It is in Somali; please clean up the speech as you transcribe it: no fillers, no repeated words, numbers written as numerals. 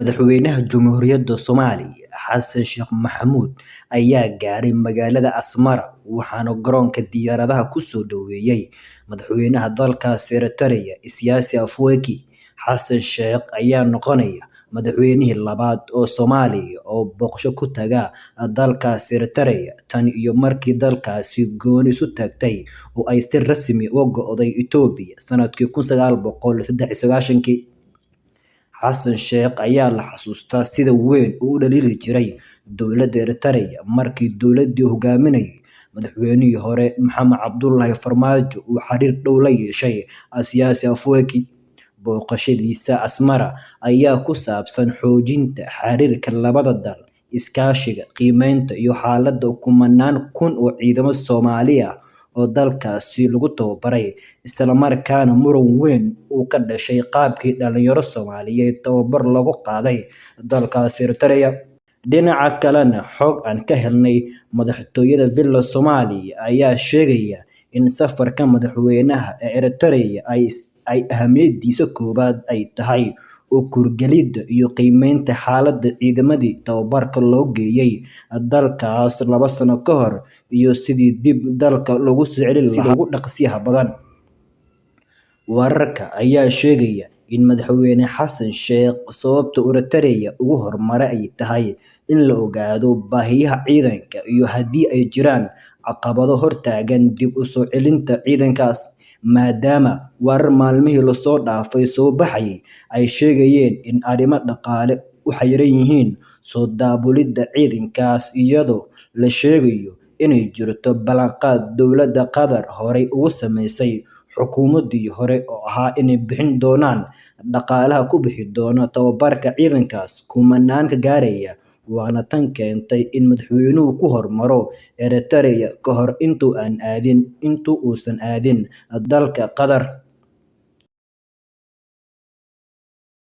Madaxweynaha Jamhuuriyadda Soomaaliya Xasan Sheekh Maxamuud ayaa gaaray magaalada Asmara waxaana garoonka diyaaradaha ku soo dhaweeyay madaxweynaha dalkaasi Eritrea Isaias Afwerki. Xasan Sheekh ayaa noqonaya madaxweynihii labaad oo Soomaaliya oo booqasho ku taga dalkaasi Eritrea tan iyo markii dalkaasi gooni isu taagtay oo ay si rasmi ah uga go'day Itoobiya sanadkii 1993. Xasan Sheekh ayaa la xasuustaa sida weyn uu u dhaliili jiray dowladda Eritrea markii dowladdii hogaaminayay madaxweynihii hore Maxamed Cabdullaahi Farmaajo uu xiriir dhow la yeeshay Isaias Afwerki. Booqashadiisa Asmara ayaa ku saabsan xoojinta xiriirka labada dal, iskaashiga, qiimeynta iyo xaaladda kumanaan kun oo ciidamo Soomaali ah oo dalkaasi lagu tababaray, isla markaana muran weyn uu ka dhashay qaabkii dhalinyaro Soomaaliyeed tababar loogu qaaday dalkaasi Eritrea. Dhinaca kalena, xog aan ka helnay madaxtooyada Villa Soomaaliya ayaa sheegaya in safarka madaxweynaha ee Eritrea ay ahmiyadiisa koowaad ay tahay u kurgelidda iyo qiimeynta xaaladda ciidamadii tababarka loo geeyay dalkaas 2 sano ka hor iyo sidii dib dalka loogu soo celin lahaa sida ugu dhaqsiyaha badan. Wararka ayaa sheegaya in madaxweyne Xasan Sheekh sababta Eritrea ugu hormaray ay tahay in la ogaado baahiyaha ciidanka iyo haddii ay jiraan caqabado hortaagan dib u soo celinta ciidankaas, maadaama warar maalmihii lasoo dhaafay soo baxayay ay sheegayeen in arrimo dhaqaale u xayiran yihiin soo daabulidda ciidankaas, iyadoo la sheegayo inay jirto ballanqaad dowladda Qatar horey ugu samaysay xukuumaddii hore oo ahaa inay bixin doonaan dhaqaalaha ku bixi doona tababarka ciidankaas kumanaanka gaaraya, waana tan keentay in madaxweynuhu ku hormaro Eritrea ka hor inta uusan aadin dalka Qatar.